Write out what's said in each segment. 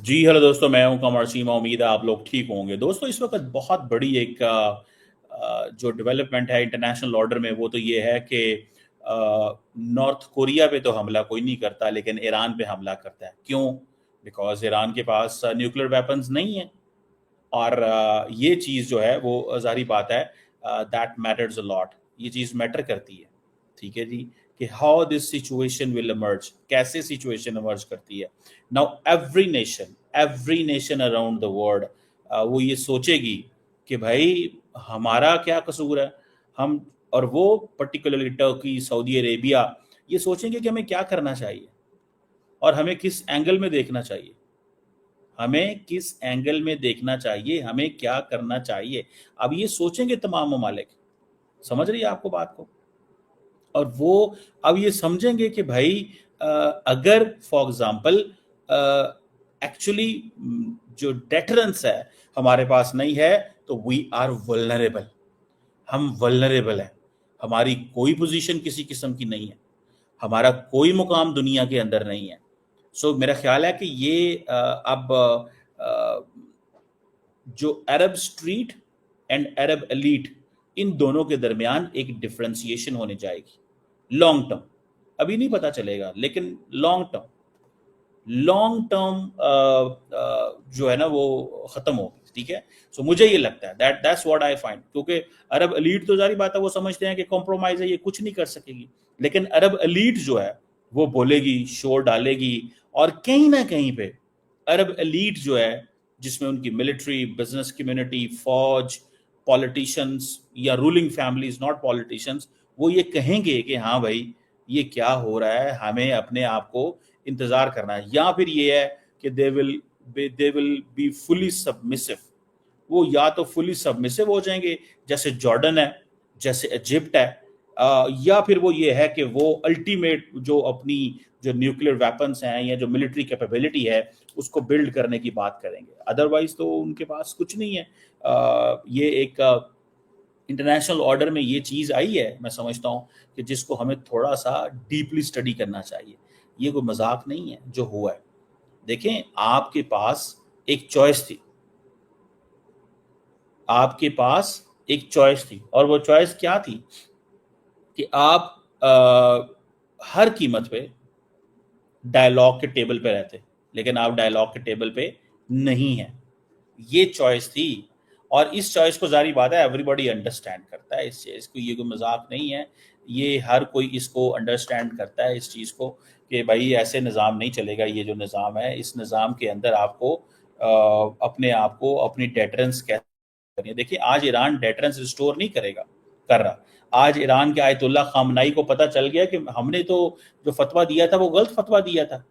जी hello दोस्तों, मैं हूं कमर सीमा। उम्मीद है आप लोग ठीक होंगे। दोस्तों, इस वक्त बहुत बड़ी एक जो डेवलपमेंट है इंटरनेशनल ऑर्डर में, वो तो ये है कि नॉर्थ कोरिया पे तो हमला कोई नहीं करता, लेकिन ईरान पे हमला करता है। क्यों? बिकॉज ईरान के पास न्यूक्लियर वेपन्स नहीं है। और ये चीज़ जो है वो जाहिर बात है, दैट मैटर्स अ लॉट। ये चीज़ मैटर करती है। ठीक है जी। कि how this situation will emerge, कैसे सिचुएशन इमर्ज करती है। Now every nation around the world वो ये सोचेगी कि भाई हमारा क्या कसूर है। हम और वो पर्टिकुलरली टर्की, सऊदी अरेबिया ये सोचेंगे कि हमें क्या करना चाहिए और हमें किस एंगल में देखना चाहिए। हमें किस एंगल में देखना चाहिए, हमें क्या करना चाहिए। अब ये सोचेंगे तमाम ममालिक। समझ रही है आपको बात को? और वो अब ये समझेंगे कि भाई अगर फॉर एग्जांपल एक्चुअली जो डेटरेंस है हमारे पास नहीं है, तो वी आर वल्नरेबल। हम वल्नरेबल हैं। हमारी कोई पोजीशन किसी किस्म की नहीं है। हमारा कोई मुकाम दुनिया के अंदर नहीं है। सो मेरा ख्याल है कि ये अब जो Arab street and Arab elite, इन दोनों के दरमियान एक डिफ्रेंसिएशन होने जाएगी लॉन्ग टर्म। अभी नहीं पता चलेगा, लेकिन लॉन्ग टर्म, लॉन्ग टर्म जो है ना वो खत्म होगी। ठीक है। सो मुझे ये लगता है दैट्स व्हाट आई फाइंड। क्योंकि अरब एलीट तो जारी बात है, वो समझते हैं कि कॉम्प्रोमाइज है, ये कुछ नहीं कर सकेगी। लेकिन अरब एलीट जो है वो बोलेगी, शोर डालेगी। और कहीं ना कहीं पे अरब एलीट जो है, जिसमें उनकी मिलिट्री, बिजनेस कम्युनिटी, फौज, पॉलिटिशियंस या रूलिंग फैमिलीज, नॉट पॉलिटिशियंस, वो ये कहेंगे कि हाँ भाई ये क्या हो रहा है, हमें अपने आप को इंतजार करना है। या फिर ये है कि they will be fully submissive. वो या तो फुली सबमिसिव हो जाएंगे, जैसे जॉर्डन है, जैसे इजिप्ट है, या फिर वो ये है कि वो अल्टीमेट जो अपनी जो न्यूक्लियर वेपन्स हैं या जो मिलिट्री कैपेबिलिटी है उसको बिल्ड करने की बात करेंगे। अदरवाइज तो उनके पास कुछ नहीं है। ये एक इंटरनेशनल ऑर्डर में ये चीज़ आई है, मैं समझता हूँ कि जिसको हमें थोड़ा सा डीपली स्टडी करना चाहिए। ये कोई मजाक नहीं है जो हुआ है। देखें, आपके पास एक चॉइस थी। आपके पास एक चॉइस थी, और वो चॉइस क्या थी कि आप हर कीमत पे डायलॉग के टेबल पे रहते, लेकिन आप डायलॉग के टेबल पे नहीं हैं। ये चॉइस थी। और इस चॉइस को जारी बात है एवरीबॉडी अंडरस्टैंड करता है। इस चीज़ को, ये कोई मजाक नहीं है। ये हर कोई इसको अंडरस्टैंड करता है इस चीज़ को कि भाई ऐसे निज़ाम नहीं चलेगा। ये जो निज़ाम है, इस निज़ाम के अंदर आपको अपने आप को अपनी डेटरेंस कैसे करनी है। देखिए, आज ईरान डेटरेंस रिस्टोर नहीं कर रहा। आज ईरान के आयतुल्ला खामनाई को पता चल गया कि हमने तो जो फतवा दिया था वो गलत फतवा दिया था।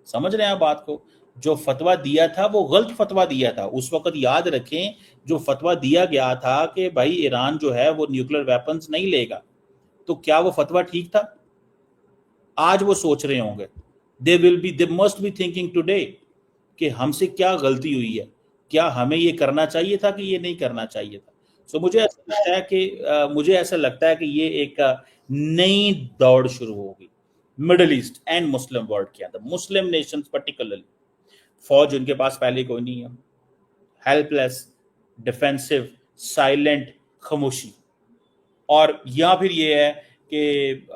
समझ रहे हैं आप बात को? जो फतवा दिया था वो गलत फतवा दिया था उस वक्त। याद रखें, जो फतवा दिया गया था कि भाई ईरान जो है वो न्यूक्लियर वेपन्स नहीं लेगा, तो क्या वो फतवा ठीक था? आज वो सोच रहे होंगे, they must be thinking today कि हमसे क्या गलती हुई है, क्या हमें ये करना चाहिए था कि ये नहीं करना चाहिए था। सो मुझे ऐसा लगता है कि ये एक नई दौड़ शुरू होगी middle east and Muslim world के अंदर, मुस्लिम नेशंस पर्टिकुलरली। फौज उनके पास पहले कोई नहीं है। हेल्पलेस, डिफेंसिव, साइलेंट, खामोशी। और या फिर ये है कि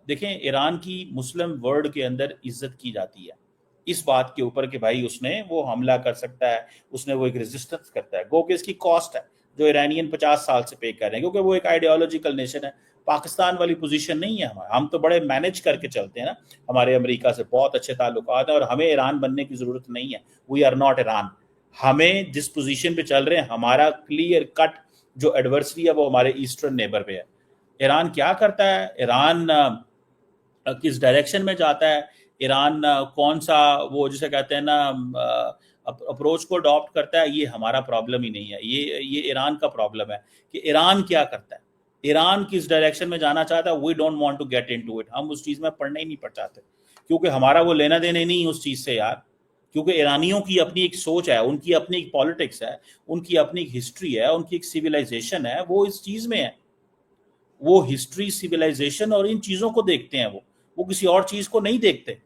देखें, ईरान की मुस्लिम वर्ल्ड के अंदर इज्जत की जाती है इस बात के ऊपर कि भाई उसने वो हमला कर सकता है, उसने वो एक रेजिस्टेंस करता है। गो कि इसकी कॉस्ट है जो ईरानियन 50 साल से पे कर रहे हैं, क्योंकि वो एक आइडियोलॉजिकल नेशन है। पाकिस्तान वाली पोजीशन नहीं है हमारा। हम तो बड़े मैनेज करके चलते हैं ना। हमारे अमेरिका से बहुत अच्छे ताल्लुकात हैं और हमें ईरान बनने की जरूरत नहीं है। We are not Iran. हमें जिस पोजीशन पे चल रहे हैं, हमारा क्लियर कट जो एडवर्सरी है वो हमारे ईस्टर्न नेबर पे है। ईरान क्या करता है, ईरान किस डायरेक्शन में जाता है, ईरान कौन सा वो जिसे कहते हैं ना अप्रोच को अडॉप्ट करता है, ये हमारा प्रॉब्लम ही नहीं है। ये ईरान का प्रॉब्लम है कि ईरान क्या करता है, ईरान किस डायरेक्शन में जाना चाहता है। We don't want to get into it. हम उस चीज़ में पढ़ना ही नहीं पड़ चाहते, क्योंकि हमारा वो लेना देना ही नहीं उस चीज़ से यार। क्योंकि ईरानियों की अपनी एक सोच है, उनकी अपनी एक पॉलिटिक्स है, उनकी अपनी एक हिस्ट्री है, उनकी एक सिविलाइजेशन है, वो इस चीज़ में है। वो हिस्ट्री, सिविलाइजेशन और इन चीज़ों को देखते हैं। वो किसी और चीज़ को नहीं देखते।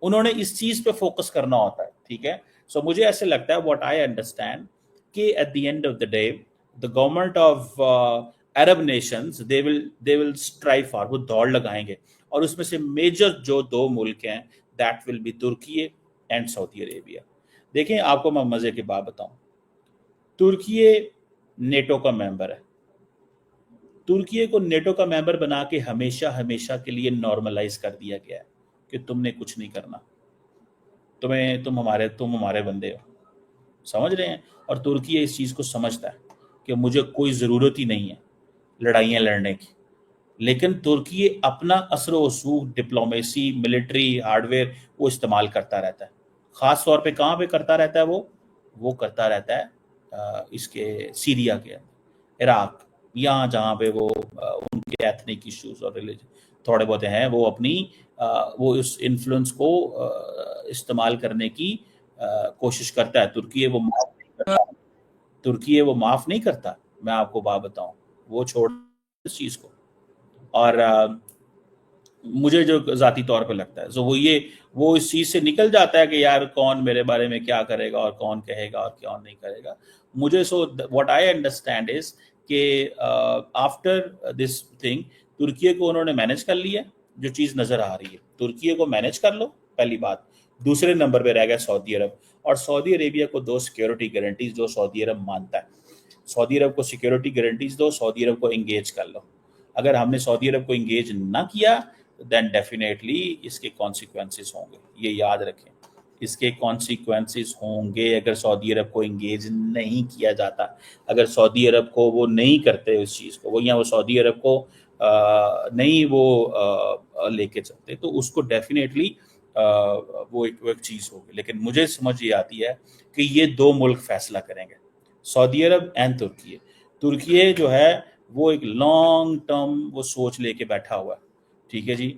उन्होंने इस चीज़ पे फोकस करना होता है। ठीक है। सो मुझे ऐसे लगता है, व्हाट आई अंडरस्टैंड, कि at the end of the day the government of Arab Nations they will strive for, वो दौड़ लगाएंगे, और उसमें से मेजर जो दो मुल्क हैं that will be Turkey and Saudi Arabia. देखें, आपको मैं मजे की बात बताऊं, तुर्की नेटो का मेंबर है। तुर्की को नेटो का मेंबर बना के हमेशा हमेशा के लिए नॉर्मलाइज कर दिया गया है कि तुमने कुछ नहीं करना, तुम हमारे बंदे हो, समझ रहे हैं। और तुर्की इस चीज़ को समझता है कि मुझे कोई ज़रूरत ही नहीं है लड़ाइयाँ लड़ने की, लेकिन तुर्की अपना असर वसूख, डिप्लोमेसी, मिलिट्री हार्डवेयर वो इस्तेमाल करता रहता है। ख़ास तौर पे कहाँ पे करता रहता है वो करता रहता है इसके सीरिया के, इराक, यहाँ जहाँ पे वो उनके एथनिक इश्यूज और रिलीजन थोड़े बहुत हैं, वो अपनी वो इस इन्फ्लुएंस को इस्तेमाल करने की कोशिश करता है। तुर्की वो माफ नहीं करता, मैं आपको बात बताऊं, वो छोड़ इस चीज़ को। और मुझे जो ज़ाती तौर पे लगता है, सो वो इस चीज़ से निकल जाता है कि यार कौन मेरे बारे में क्या करेगा और कौन कहेगा और कौन नहीं करेगा मुझे। So what I understand is कि आफ्टर दिस थिंग तुर्की को उन्होंने मैनेज कर लिया, जो चीज़ नज़र आ रही है तुर्की को मैनेज कर लो, पहली बात। दूसरे नंबर पे रह गया सऊदी अरब, और सऊदी अरेबिया को दो सिक्योरिटी गारंटीज जो सऊदी अरब मानता है। सऊदी अरब को सिक्योरिटी गारंटीज दो, सऊदी अरब को एंगेज कर लो। अगर हमने सऊदी अरब को एंगेज ना किया देन डेफिनेटली इसके कॉन्सिक्वेंसेस होंगे, ये याद रखें। इसके कॉन्सिक्वेंसेस होंगे अगर सऊदी अरब को एंगेज नहीं किया जाता, अगर सऊदी अरब को वो नहीं करते इस चीज़ को, वो सऊदी अरब को नहीं वो लेके चलते, तो उसको डेफिनेटली वो एक चीज़ होगी। लेकिन मुझे समझ ये आती है कि ये दो मुल्क फैसला करेंगे, सऊदी अरब एंड तुर्की। तुर्की जो है वो एक लॉन्ग टर्म वो सोच लेके बैठा हुआ है, ठीक है जी।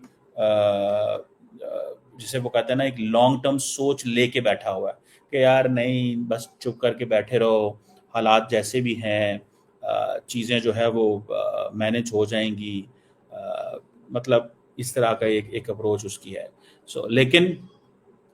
जिसे वो कहते हैं ना, एक लॉन्ग टर्म सोच लेके बैठा हुआ है कि यार नहीं, बस चुप करके बैठे रहो, हालात जैसे भी हैं चीज़ें जो है वो मैनेज हो जाएंगी, मतलब इस तरह का एक अप्रोच उसकी है। लेकिन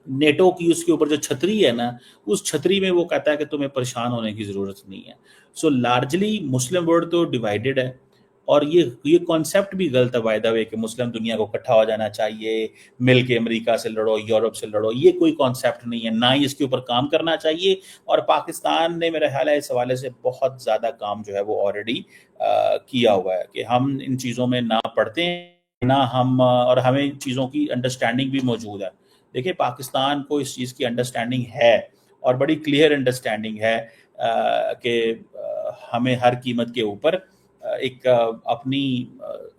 नेटो की उसके ऊपर जो छतरी है ना, उस छतरी में वो कहता है कि तुम्हें परेशान होने की ज़रूरत नहीं है। लार्जली मुस्लिम वर्ल्ड तो डिवाइडेड है, और ये कॉन्सेप्ट भी गलत है बाय द वे कि मुस्लिम दुनिया को इकट्ठा हो जाना चाहिए, मिल के अमेरिका से लड़ो, यूरोप से लड़ो, ये कोई कॉन्सेप्ट नहीं है, ना ही इसके ऊपर काम करना चाहिए। और पाकिस्तान ने मेरा ख्याल है इस हवाले से बहुत ज़्यादा काम जो है वो ऑलरेडी किया हुआ है कि हम इन चीज़ों में ना पढ़ते हैं ना हम, और हमें चीज़ों की अंडरस्टैंडिंग भी मौजूद है। देखिए, पाकिस्तान को इस चीज़ की अंडरस्टैंडिंग है, और बड़ी क्लियर अंडरस्टैंडिंग है कि हमें हर कीमत के ऊपर एक अपनी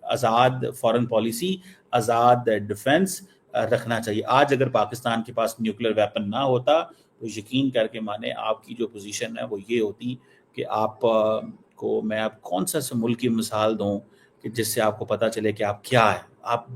आज़ाद फॉरेन पॉलिसी, आज़ाद डिफेंस रखना चाहिए। आज अगर पाकिस्तान के पास न्यूक्लियर वेपन ना होता तो यकीन करके माने आपकी जो पोजीशन है वो ये होती कि आप को मैं अब कौन सा से मुल्क की मिसाल दूं कि जिससे आपको पता चले कि आप क्या है, आप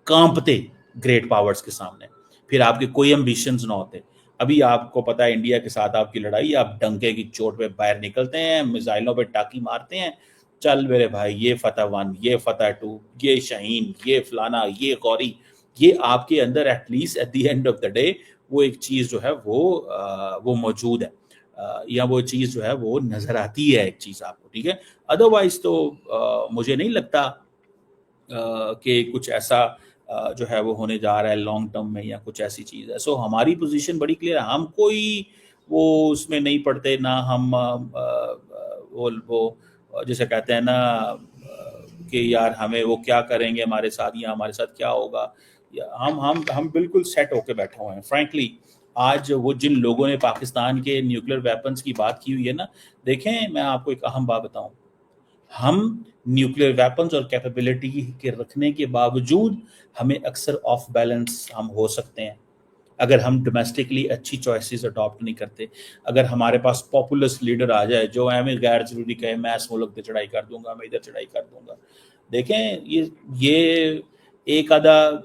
कांपते ग्रेट पावर्स के सामने, फिर आपके कोई एम्बिशंस ना होते। अभी आपको पता है इंडिया के साथ आपकी लड़ाई, आप डंके की चोट पे बाहर निकलते हैं, मिसाइलों पे टाकी मारते हैं, चल मेरे भाई ये फतह 1, ये फतह 2, ये शाहीन, ये फलाना, ये गौरी, ये आपके अंदर at least at the end of the day वो एक चीज़ जो है वो मौजूद है, या वो चीज़ जो है वो नज़र आती है एक चीज़ आपको, ठीक है। अदरवाइज तो मुझे नहीं लगता कि कुछ ऐसा जो है वो होने जा रहा है लॉन्ग टर्म में या कुछ ऐसी चीज़ है। हमारी पोजीशन बड़ी क्लियर है, हम कोई वो उसमें नहीं पढ़ते ना हम वो जैसे कहते हैं ना कि यार हमें वो क्या करेंगे हमारे साथ या हमारे साथ क्या होगा, या हम बिल्कुल सेट होके बैठे हुए हैं फ्रैंकली। आज वो जिन लोगों ने पाकिस्तान के न्यूक्लियर वेपन्स की बात की हुई है ना, देखें मैं आपको एक अहम बात बताऊं, हम न्यूक्लियर वेपन्स और कैपेबिलिटी के रखने के बावजूद हमें अक्सर ऑफ बैलेंस हम हो सकते हैं अगर हम डोमेस्टिकली अच्छी चॉइसेस अडॉप्ट नहीं करते। अगर हमारे पास पॉपुलस लीडर आ जाए जो हमें गैर जरूरी कहे मैं इस मुल्क पे चढ़ाई कर दूंगा, मैं इधर चढ़ाई कर दूंगा, देखें ये एक आधा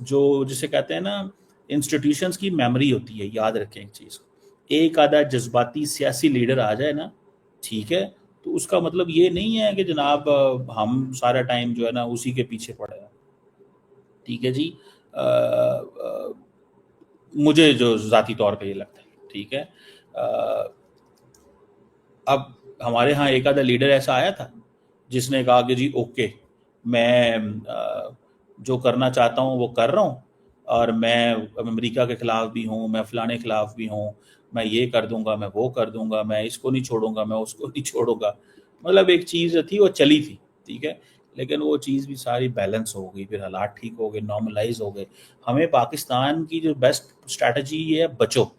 जो जिसे कहते हैं ना इंस्टीट्यूशंस की मेमोरी होती है, याद रखें एक चीज़, एक आधा जज्बाती सियासी लीडर आ जाए ना, ठीक है, तो उसका मतलब ये नहीं है कि जनाब हम सारा टाइम जो है ना उसी के पीछे पड़े हैं, ठीक है जी। मुझे जो ज़ाती तौर पे ये लगता है, ठीक है। अब हमारे यहाँ एक आधा लीडर ऐसा आया था जिसने कहा कि जी ओके, मैं जो करना चाहता हूँ वो कर रहा हूँ, और मैं अमेरिका के खिलाफ भी हूँ, मैं फलाने खिलाफ भी हूँ, मैं ये कर दूंगा, मैं वो कर दूंगा, मैं इसको नहीं छोड़ूंगा, मैं उसको नहीं छोड़ूंगा। मतलब एक चीज़ थी वो चली थी, ठीक है। लेकिन वो चीज़ भी सारी बैलेंस हो गई, फिर हालात ठीक हो गए, नॉर्मलाइज हो गए। हमें पाकिस्तान की जो बेस्ट स्ट्रैटेजी है, बचो।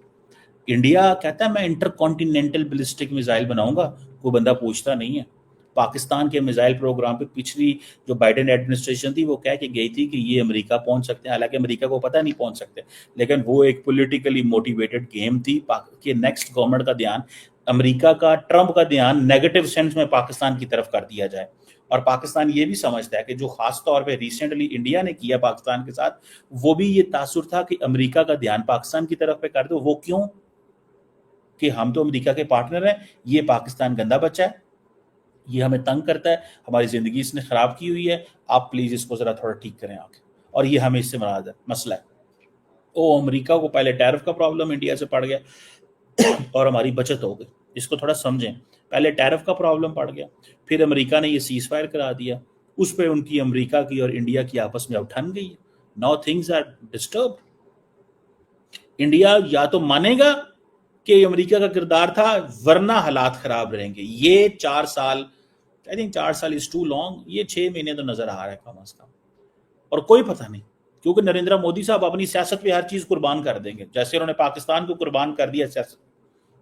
इंडिया कहता है मैं इंटरकॉन्टिनेंटल बैलिस्टिक मिसाइल बनाऊंगा, कोई बंदा पूछता नहीं है। पाकिस्तान के मिसाइल प्रोग्राम पे पिछली जो बाइडेन एडमिनिस्ट्रेशन थी वो कह के गई थी कि ये अमेरिका पहुंच सकते हैं, हालांकि अमेरिका को पता नहीं पहुंच सकते, लेकिन वो एक पॉलिटिकली मोटिवेटेड गेम थी कि नेक्स्ट गवर्नमेंट का ध्यान, अमेरिका का, ट्रंप का ध्यान नेगेटिव सेंस में पाकिस्तान की तरफ कर दिया जाए। और पाकिस्तान ये भी समझता है कि जो खास तौर पे रिसेंटली इंडिया ने किया पाकिस्तान के साथ, वो भी ये तासुर था कि अमेरिका का ध्यान पाकिस्तान की तरफ पे कर दो। वो क्यों? कि हम तो अमेरिका के पार्टनर हैं, ये पाकिस्तान गंदा बच्चा है, ये हमें तंग करता है, हमारी ज़िंदगी इसने ख़राब की हुई है, आप प्लीज़ इसको ज़रा थोड़ा ठीक करें आके, और ये हमें इससे नाराज़ है, मसला है। ओ अमेरिका को पहले टैरिफ का प्रॉब्लम इंडिया से पड़ गया और हमारी बचत हो गई, इसको थोड़ा समझें। पहले टैरिफ का प्रॉब्लम पड़ गया, फिर अमेरिका ने ये सीज फायर करा दिया, उस पर उनकी, अमेरिका की और इंडिया की आपस में अब ठन गई है। Now things are disturb. India या तो मानेगा कि अमेरिका का किरदार था, वरना हालात खराब रहेंगे। ये 4 साल, आई थिंक 4 साल इज टू लॉन्ग, ये 6 महीने तो नजर आ रहा है कम अज कम, और कोई पता नहीं, क्योंकि नरेंद्र मोदी साहब अपनी सियासत पे हर चीज कुर्बान कर देंगे, जैसे उन्होंने पाकिस्तान को कुर्बान कर दिया सियासत।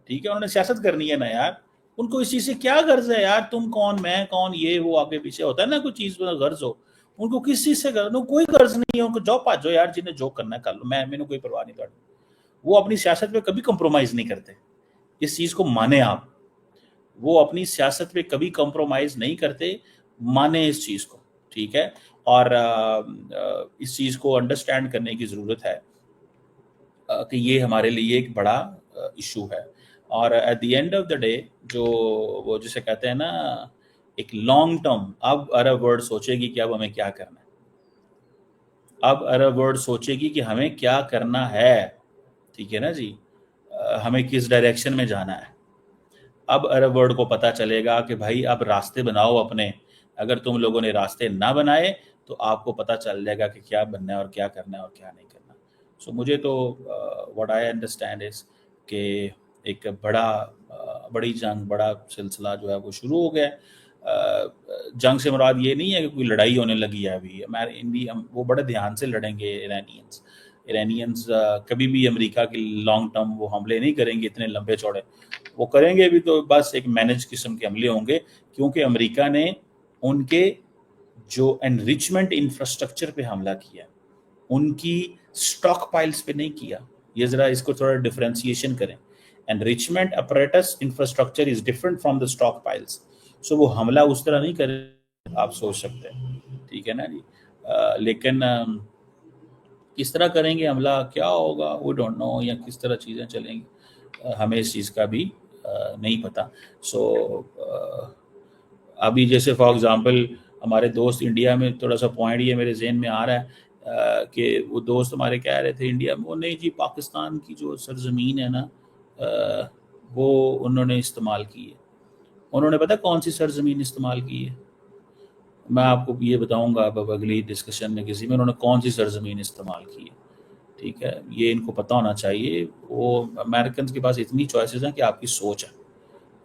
ठीक है, उन्होंने सियासत करनी है ना यार, उनको इस चीज से क्या गर्ज है यार, तुम कौन मैं कौन, ये वो आगे पीछे होता है ना, कोई चीज में गर्ज हो, उनको किस चीज से गर्ज, कोई गर्ज नहीं है उनको, जो पाजो यार, जिन्हें जो करना है कर लो, मैंने कोई परवाह नहीं। वो अपनी सियासत पे कभी कंप्रोमाइज नहीं करते, इस चीज को माने आप, वो अपनी सियासत पे कभी कंप्रोमाइज नहीं करते, माने इस चीज को, ठीक है। और इस चीज को अंडरस्टैंड करने की जरूरत है कि ये हमारे लिए एक बड़ा इशू है। और at the end of the day, जो वो जिसे कहते हैं ना, एक लॉन्ग टर्म, अब अरब वर्ल्ड सोचेगी कि अब हमें क्या करना है, अब अरब वर्ल्ड सोचेगी कि हमें क्या करना है, ठीक है ना जी, हमें किस डायरेक्शन में जाना है। अब अरब वर्ल्ड को पता चलेगा कि भाई अब रास्ते बनाओ अपने, अगर तुम लोगों ने रास्ते ना बनाए तो आपको पता चल जाएगा कि क्या बनना है और क्या करना है और क्या नहीं करना। सो मुझे तो व्हाट आई अंडरस्टैंड इज कि एक बड़ी जंग, बड़ा सिलसिला जो है वो शुरू हो गया है। जंग से मुराद ये नहीं है कि कोई लड़ाई होने लगी है अभी, हमारे इंडिया, हम वो बड़े ध्यान से लड़ेंगे। ईरानियंस ईरानियंस कभी भी अमेरिका के लॉन्ग टर्म वो हमले नहीं करेंगे इतने लंबे चौड़े, वो करेंगे भी तो बस एक मैनेज किस्म के हमले होंगे, क्योंकि अमेरिका ने उनके जो एनरिचमेंट इंफ्रास्ट्रक्चर पे हमला किया, उनकी स्टॉक पाइल्स पे नहीं किया। ये जरा इसको थोड़ा डिफरेंशिएशन करें, enrichment apparatus infrastructure is different from the stock piles. So वो हमला उस तरह नहीं करे, आप सोच सकते हैं, ठीक है ना जी। लेकिन किस तरह करेंगे हमला, क्या होगा, वो डोंट नो, या किस तरह चीज़ें चलेंगी, हमें इस चीज़ का भी नहीं पता। सो अभी जैसे फॉर एग्जांपल हमारे दोस्त इंडिया में, थोड़ा सा पॉइंट ये मेरे जहन में आ रहा है कि वो दोस्त हमारे कह रहे थे इंडिया में, वो नहीं जी पाकिस्तान की जो सरजमीन है ना, वो उन्होंने इस्तेमाल की है। उन्होंने पता कौन सी सरजमीन इस्तेमाल की है? मैं आपको ये बताऊंगा अब अगली डिस्कशन में किसी में, उन्होंने कौन सी सरजमीन इस्तेमाल की है, ठीक है। ये इनको पता होना चाहिए। वो अमेरिकन के पास इतनी चॉइसेस हैं कि आपकी सोच है,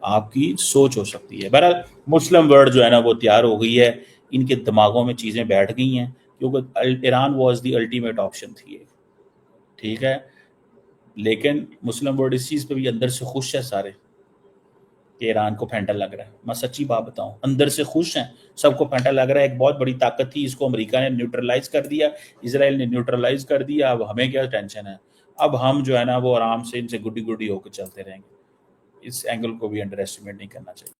आपकी सोच हो सकती है। बहरहाल मुस्लिम वर्ल्ड जो है ना वो तैयार हो गई है, इनके दिमागों में चीज़ें बैठ गई हैं, क्योंकि Iran was the ultimate option थी, ठीक है। लेकिन मुस्लिम वर्ल्ड इस चीज़ पे भी अंदर से खुश है सारे कि ईरान को फेंटा लग रहा है। मैं सच्ची बात बताऊं, अंदर से खुश हैं, सबको फेंटा लग रहा है। एक बहुत बड़ी ताकत थी, इसको अमेरिका ने न्यूट्रलाइज कर दिया, इसराइल ने न्यूट्रलाइज कर दिया, अब हमें क्या टेंशन है। अब हम जो है ना वो आराम से इनसे गुड्डी गुड्डी होकर चलते रहेंगे। इस एंगल को भी अंडर एस्टिमेट नहीं करना चाहिए।